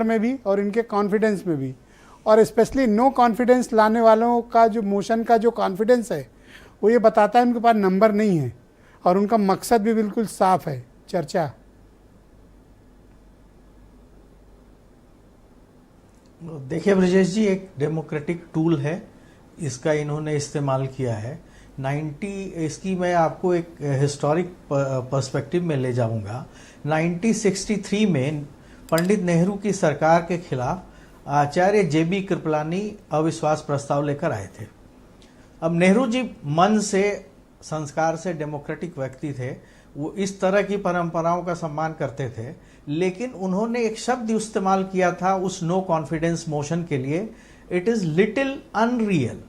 में भी और इनके कॉन्फिडेंस में भी, और स्पेशली नो कॉन्फिडेंस लाने वालों का जो मोशन का जो कॉन्फिडेंस है वो ये बताता है उनके पास नंबर नहीं है और उनका मकसद भी बिल्कुल साफ है, चर्चा। देखिए ब्रजेश जी, एक डेमोक्रेटिक टूल है, इसका इन्होंने इस्तेमाल किया है। इसकी मैं आपको एक हिस्टोरिक पर्सपेक्टिव में ले जाऊंगा। 1963 में पंडित नेहरू की सरकार के खिलाफ आचार्य जेबी कृपलानी अविश्वास प्रस्ताव लेकर आए थे। अब नेहरू जी मन से, संस्कार से डेमोक्रेटिक व्यक्ति थे, वो इस तरह की परंपराओं का सम्मान करते थे, लेकिन उन्होंने एक शब्द इस्तेमाल किया था उस नो कॉन्फिडेंस मोशन के लिए, इट इज लिटिल अनरियल।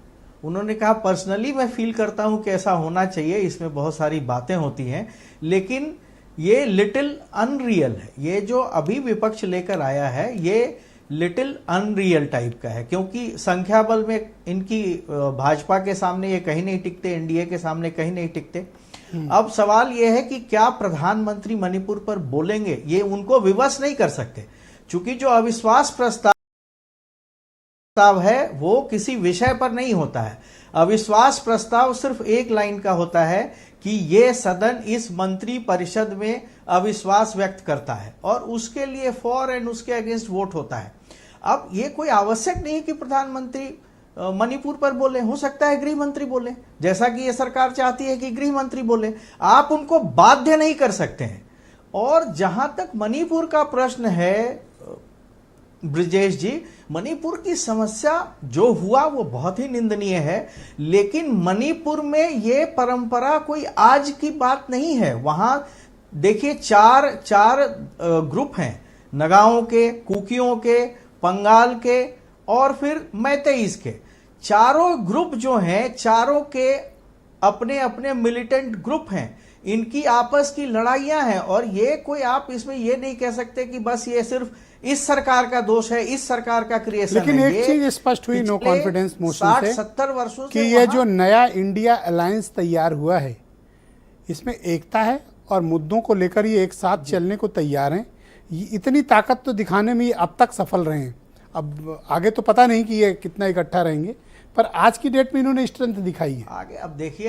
उन्होंने कहा पर्सनली मैं फील करता हूं कि ऐसा होना चाहिए, इसमें बहुत सारी बातें होती हैं, लेकिन ये लिटिल अनरियल है। ये जो अभी विपक्ष लेकर आया है ये लिटिल अनरियल टाइप का है, क्योंकि संख्या बल में इनकी भाजपा के सामने ये कहीं नहीं टिकते, एनडीए के सामने कहीं नहीं टिकते। अब सवाल यह है कि क्या प्रधानमंत्री मणिपुर पर बोलेंगे, ये उनको विवश नहीं कर सकते, क्योंकि जो अविश्वास प्रस्ताव है वो किसी विषय पर नहीं होता है। अविश्वास प्रस्ताव सिर्फ एक लाइन का होता है कि ये सदन इस मंत्री परिषद में अविश्वास व्यक्त करता है और उसके लिए फॉर एंड उसके अगेंस्ट वोट होता है। अब ये कोई आवश्यक नहीं कि प्रधानमंत्री मणिपुर पर बोले, हो सकता है गृह मंत्री बोले, जैसा कि ये सरकार चाहती है कि गृह मंत्री बोले। आप उनको बाध्य नहीं कर सकते हैं। और जहां तक मणिपुर का प्रश्न है ब्रजेश जी, मणिपुर की समस्या जो हुआ वो बहुत ही निंदनीय है, लेकिन मणिपुर में ये परंपरा कोई आज की बात नहीं है। वहां देखिए चार ग्रुप हैं, नगाओं के, कुकियों के, पंगाल के और फिर मैतेईस के। चारों ग्रुप जो हैं, चारों के अपने अपने मिलिटेंट ग्रुप हैं, इनकी आपस की लड़ाइयां हैं। और ये कोई आप इसमें ये नहीं कह सकते कि बस ये सिर्फ इस सरकार का दोष है, इस सरकार का क्रिएशन है। लेकिन एक चीज स्पष्ट हुई नो कॉन्फिडेंस मोशन से 60-70 वर्षों से कि ये जो नया इंडिया अलायंस तैयार हुआ है इसमें एकता है और मुद्दों को लेकर ये एक साथ चलने को तैयार हैं। इतनी ताकत तो दिखाने में ये अब तक सफल रहे हैं। अब आगे तो पता नहीं कि ये कितना इकट्ठा रहेंगे, पर आज की डेट में इन्होंने स्ट्रेंथ दिखाई है। आगे अब देखिए,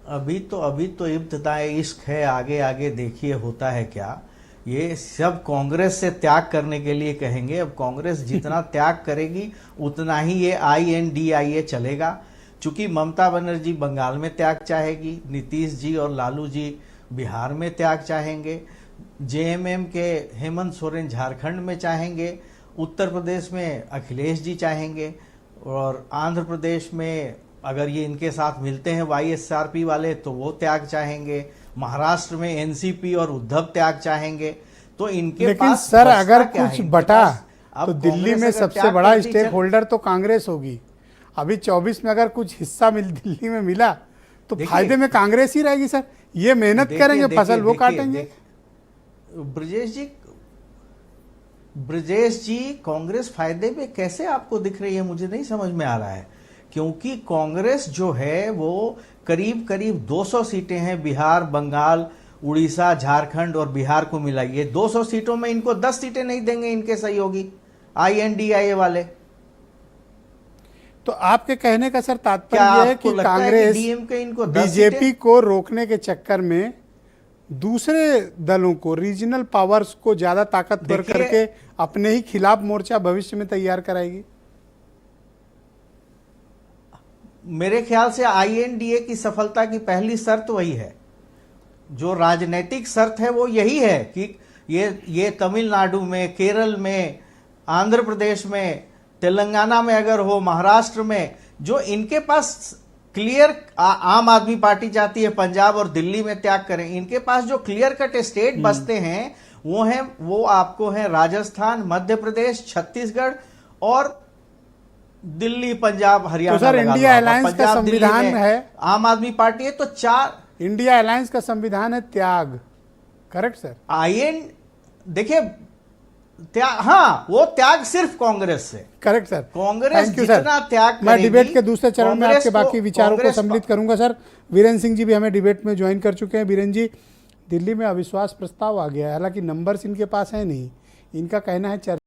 अभी तो इब्तिदाए इश्क है, आगे आगे देखिए होता है क्या। ये सब कांग्रेस से त्याग करने के लिए कहेंगे। अब कांग्रेस जितना त्याग करेगी उतना ही ये INDIA चलेगा। चूंकि ममता बनर्जी बंगाल में त्याग चाहेगी, नीतीश जी और लालू जी बिहार में त्याग चाहेंगे, JMM के हेमंत सोरेन झारखंड में चाहेंगे, उत्तर प्रदेश में अखिलेश जी चाहेंगे, और आंध्र प्रदेश में अगर ये इनके साथ मिलते हैं YSRP वाले तो वो त्याग चाहेंगे, महाराष्ट्र में NCP और उद्धव त्याग चाहेंगे। तो इनके लेकिन पास सर अगर कुछ है? बटा अब तो दिल्ली में सबसे बड़ा स्टेक होल्डर तो कांग्रेस होगी। अभी 24 में अगर कुछ हिस्सा दिल्ली में मिला तो फायदे में कांग्रेस ही रहेगी सर। ये मेहनत करेंगे, फसल वो काटेंगे। ब्रजेश जी कांग्रेस फायदे में कैसे आपको दिख रही है, मुझे नहीं समझ में आ रहा है। क्योंकि कांग्रेस जो है वो करीब करीब 200 सीटें हैं, बिहार, बंगाल, उड़ीसा, झारखंड और बिहार को मिलाइए। 200 सीटों में इनको 10 सीटें नहीं देंगे इनके सहयोगी INDIA वाले। तो आपके कहने का सर तात्पर्य है कि कांग्रेस बीजेपी को रोकने के चक्कर में दूसरे दलों को, रीजनल पावर्स को ज्यादा ताकतवर करके अपने ही खिलाफ मोर्चा भविष्य में तैयार कराएगी। मेरे ख्याल से INDA की सफलता की पहली शर्त वही है, जो राजनीतिक शर्त है वो यही है कि ये तमिलनाडु में, केरल में, आंध्र प्रदेश में, तेलंगाना में अगर हो, महाराष्ट्र में, जो इनके पास क्लियर, आम आदमी पार्टी चाहती है पंजाब और दिल्ली में त्याग करें, इनके पास जो क्लियर कट स्टेट बसते हैं वो आपको है राजस्थान, मध्य प्रदेश, छत्तीसगढ़ और दिल्ली, पंजाब, हरियाणा। तो सर इंडिया अलायंस का संविधान है, आम आदमी पार्टी है, तो 4 इंडिया अलायंस का संविधान है त्याग, करेक्ट सर? देखिए हाँ, वो त्याग सिर्फ कांग्रेस से, करेक्ट सर। कांग्रेस जितना त्याग करेगी, मैं डिबेट के दूसरे चरण में आपके बाकी विचारों को सम्मिलित करूंगा सर। वीरेंद्र सिंह जी भी हमें डिबेट में ज्वाइन कर चुके हैं। वीरेंद्र जी, दिल्ली में अविश्वास प्रस्ताव आ गया है, हालांकि नंबर्स इनके पास है नहीं, इनका कहना है